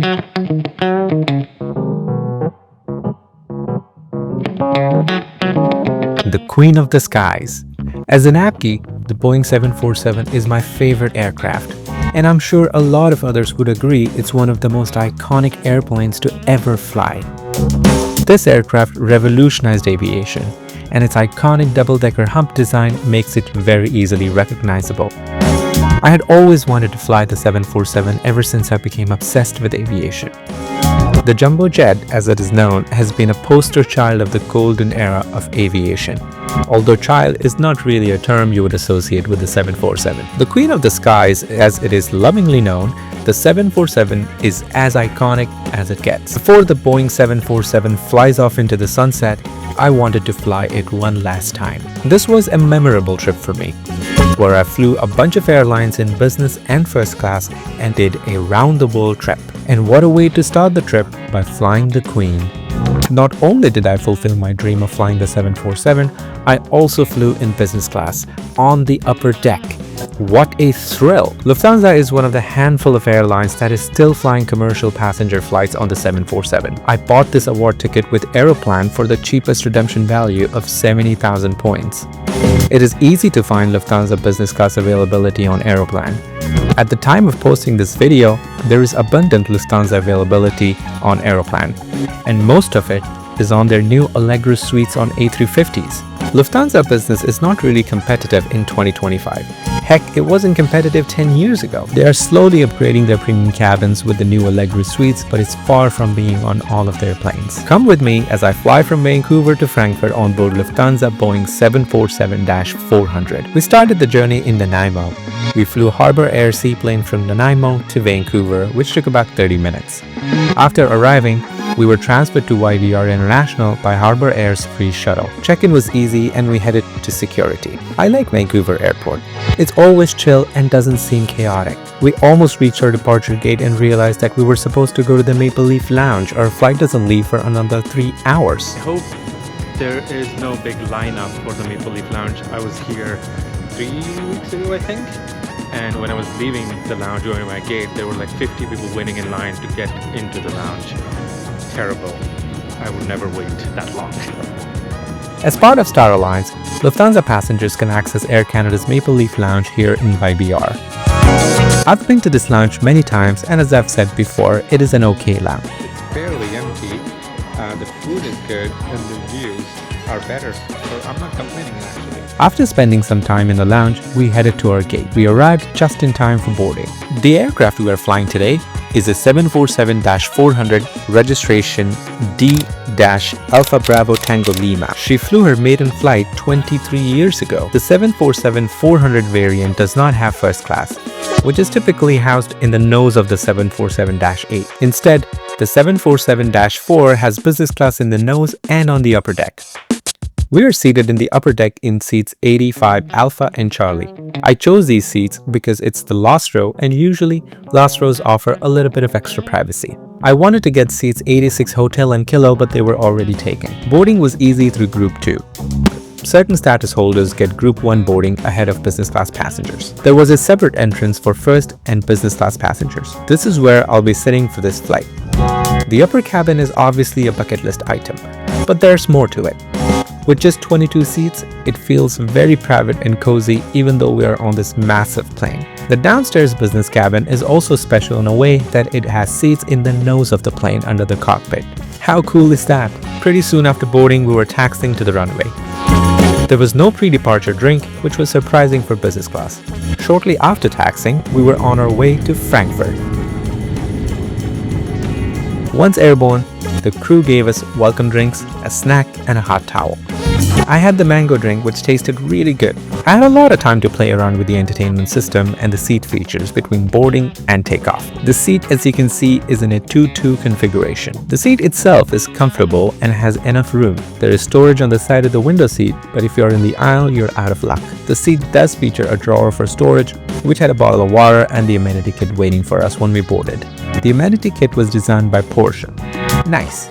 The Queen of the Skies. As an AvGeek, the Boeing 747 is my favorite aircraft, and I'm sure a lot of others would agree it's one of the most iconic airplanes to ever fly. This aircraft revolutionized aviation, and its iconic double-decker hump design makes it very easily recognizable. I had always wanted to fly the 747 ever since I became obsessed with aviation. The jumbo jet, as it is known, has been a poster child of the golden era of aviation, although child is not really a term you would associate with the 747. The Queen of the Skies, as it is lovingly known, the 747 is as iconic as it gets. Before the Boeing 747 flies off into the sunset, I wanted to fly it one last time. This was a memorable trip for me, where I flew a bunch of airlines in business and first class and did a round-the-world trip. And what a way to start the trip by flying the Queen. Not only did I fulfill my dream of flying the 747, I also flew in business class on the upper deck. What a thrill! Lufthansa is one of the handful of airlines that is still flying commercial passenger flights on the 747. I bought this award ticket with Aeroplan for the cheapest redemption value of 70,000 points. It is easy to find Lufthansa business class availability on Aeroplan. At the time of posting this video, there is abundant Lufthansa availability on Aeroplan, and most of it is on their new Allegro suites on A350s. Lufthansa business is not really competitive in 2025. Heck, it wasn't competitive 10 years ago. They are slowly upgrading their premium cabins with the new Allegro suites, but it's far from being on all of their planes. Come with me as I fly from Vancouver to Frankfurt on board Lufthansa Boeing 747-400. We started the journey in Nanaimo. We flew Harbour Air seaplane from Nanaimo to Vancouver, which took about 30 minutes. After arriving, we were transferred to YVR International by Harbour Air's free shuttle. Check-in was easy and we headed to security. I like Vancouver Airport. It's always chill and doesn't seem chaotic. We almost reached our departure gate and realized that we were supposed to go to the Maple Leaf Lounge. Our flight doesn't leave for another 3 hours. I hope there is no big lineup for the Maple Leaf Lounge. I was here 3 weeks ago, I think. And when I was leaving the lounge, going to my gate, there were like 50 people waiting in line to get into the lounge. Terrible. I would never wait that long. As part of Star Alliance, Lufthansa passengers can access Air Canada's Maple Leaf Lounge here in YVR. I've been to this lounge many times, and as I've said before, it is an okay lounge. It's fairly empty. The food is good and the views are better, so I'm not complaining actually. After spending some time in the lounge, we headed to our gate. We arrived just in time for boarding. The aircraft we are flying today is a 747-400 registration D-Alpha Bravo Tango Lima. She flew her maiden flight 23 years ago. The 747-400 variant does not have first class, which is typically housed in the nose of the 747-8. Instead, the 747-4 has business class in the nose and on the upper deck. We are seated in the upper deck in seats 85 Alpha and Charlie. I chose these seats because it's the last row, and usually last rows offer a little bit of extra privacy. I wanted to get seats 86 Hotel and Kilo, but they were already taken. Boarding was easy through Group 2. Certain status holders get Group 1 boarding ahead of business class passengers. There was a separate entrance for first and business class passengers. This is where I'll be sitting for this flight. The upper cabin is obviously a bucket list item, but there's more to it. With just 22 seats, it feels very private and cozy even though we are on this massive plane. The downstairs business cabin is also special in a way that it has seats in the nose of the plane under the cockpit. How cool is that? Pretty soon after boarding, we were taxiing to the runway. There was no pre-departure drink, which was surprising for business class. Shortly after taxiing, we were on our way to Frankfurt. Once airborne, the crew gave us welcome drinks, a snack, and a hot towel. I had the mango drink, which tasted really good. I had a lot of time to play around with the entertainment system and the seat features between boarding and takeoff. The seat, as you can see, is in a 2-2 configuration. The seat itself is comfortable and has enough room. There is storage on the side of the window seat, but if you're in the aisle, you're out of luck. The seat does feature a drawer for storage, which had a bottle of water and the amenity kit waiting for us when we boarded. The amenity kit was designed by Porsche. Nice.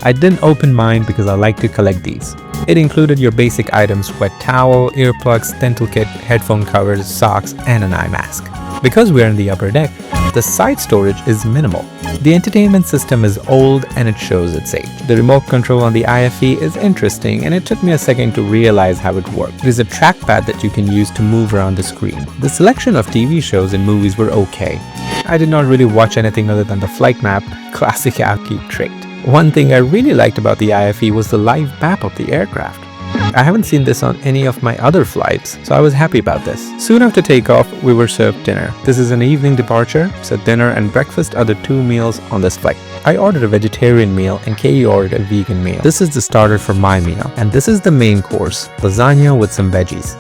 I didn't open mine because I like to collect these. It included your basic items: wet towel, earplugs, dental kit, headphone covers, socks, and an eye mask. Because we're in the upper deck, The side storage is minimal. The entertainment system is old and it shows its age. The remote control on the IFE is interesting and it took me a second to realize how it worked. It is a trackpad that you can use to move around the screen. The selection of TV shows and movies were okay. I did not really watch anything other than the flight map, classic AvGeek trait. One thing I really liked about the IFE was the live map of the aircraft. I haven't seen this on any of my other flights, so I was happy about this. Soon after takeoff, we were served dinner. This is an evening departure, so dinner and breakfast are the two meals on this flight. I ordered a vegetarian meal and Katie ordered a vegan meal. This is the starter for my meal, and this is the main course, lasagna with some veggies.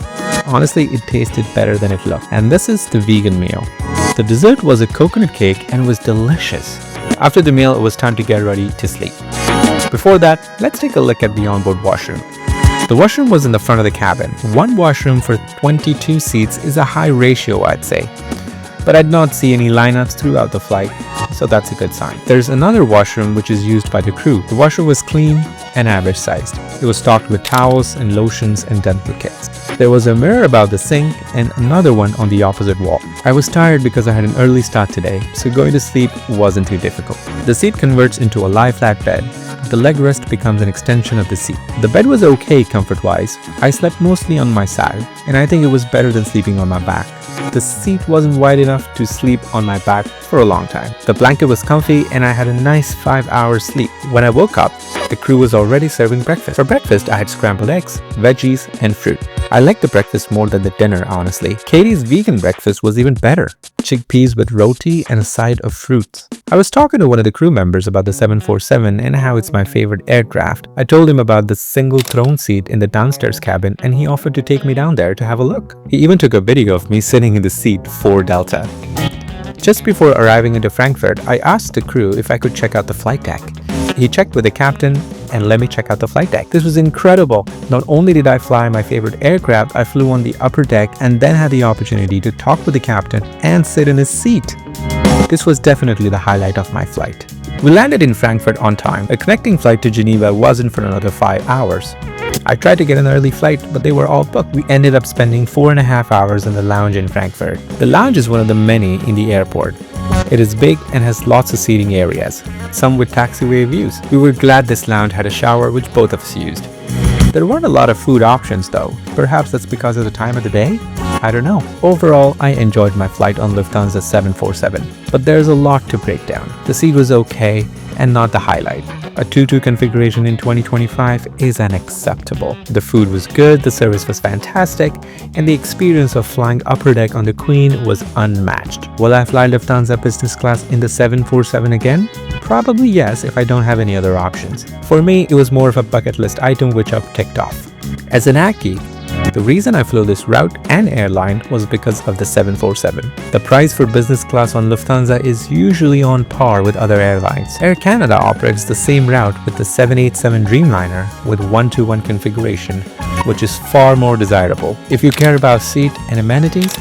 Honestly, it tasted better than it looked. And this is the vegan meal. The dessert was a coconut cake and was delicious. After the meal, it was time to get ready to sleep. Before that, let's take a look at the onboard washroom. The washroom was in the front of the cabin. One washroom for 22 seats is a high ratio, I'd say. But I did not see any lineups throughout the flight, so that's a good sign. There's another washroom which is used by the crew. The washroom was clean and average sized. It was stocked with towels and lotions and dental kits. There was a mirror above the sink and another one on the opposite wall. I was tired because I had an early start today, so going to sleep wasn't too difficult. The seat converts into a lie flat bed. The leg rest becomes an extension of the seat. The bed was okay comfort-wise. I slept mostly on my side, and I think it was better than sleeping on my back. The seat wasn't wide enough to sleep on my back for a long time. The blanket was comfy and I had a nice 5 hours sleep. When I woke up, the crew was already serving breakfast. For breakfast, I had scrambled eggs, veggies, and fruit. I liked the breakfast more than the dinner, honestly. Katie's vegan breakfast was even better. Chickpeas with roti and a side of fruits. I was talking to one of the crew members about the 747 and how it's my favorite aircraft. I told him about the single throne seat in the downstairs cabin and he offered to take me down there to have a look. He even took a video of me sitting in the seat 4 Delta. Just before arriving into Frankfurt, I asked the crew if I could check out the flight deck. He checked with the captain and let me check out the flight deck. This was incredible. Not only did I fly my favorite aircraft, I flew on the upper deck and then had the opportunity to talk with the captain and sit in his seat. This was definitely the highlight of my flight. We landed in Frankfurt on time. A connecting flight to Geneva wasn't for another 5 hours. I tried to get an early flight, but they were all booked. We ended up spending 4.5 hours in the lounge in Frankfurt. The lounge is one of the many in the airport. It is big and has lots of seating areas, some with taxiway views. We were glad this lounge had a shower, which both of us used. There weren't a lot of food options though. Perhaps that's because of the time of the day? I don't know. Overall, I enjoyed my flight on Lufthansa 747, but there's a lot to break down. The seat was okay and not the highlight. A 2-2 configuration in 2025 is unacceptable. The food was good, the service was fantastic, and the experience of flying upper deck on the Queen was unmatched. Will I fly Lufthansa business class in the 747 again? Probably yes, if I don't have any other options. For me, it was more of a bucket list item which I've ticked off. As an AvGeek, the reason I flew this route and airline was because of the 747. The price for business class on Lufthansa is usually on par with other airlines. Air Canada operates the same route with the 787 Dreamliner with 1-to-1 configuration, which is far more desirable. If you care about seat and amenities,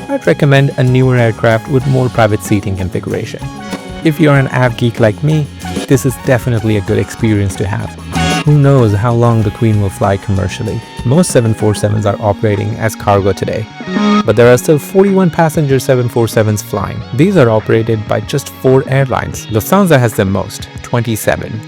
I'd recommend a newer aircraft with more private seating configuration. If you're an AvGeek like me, this is definitely a good experience to have. Who knows how long the Queen will fly commercially. Most 747s are operating as cargo today, but there are still 41 passenger 747s flying. These are operated by just 4 airlines. Lufthansa has the most, 27.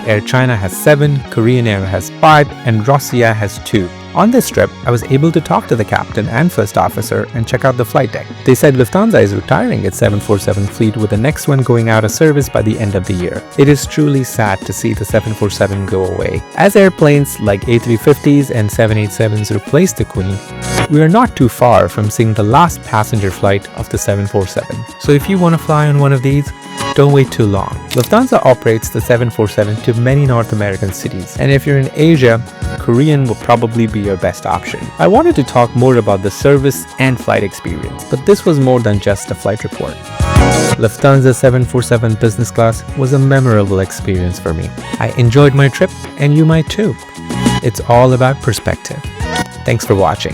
Air China has 7, Korean Air has 5, and Rossiya has 2. On this trip, I was able to talk to the captain and first officer and check out the flight deck. They said Lufthansa is retiring its 747 fleet with the next one going out of service by the end of the year. It is truly sad to see the 747 go away. As airplanes like A350s and 787s replace the Queen, we are not too far from seeing the last passenger flight of the 747. So if you want to fly on one of these, don't wait too long. Lufthansa operates the 747 to many North American cities, and if you're in Asia, Korean will probably be your best option. I wanted to talk more about the service and flight experience, but this was more than just a flight report. Lufthansa 747 business class was a memorable experience for me. I enjoyed my trip, and you might too. It's all about perspective. Thanks for watching.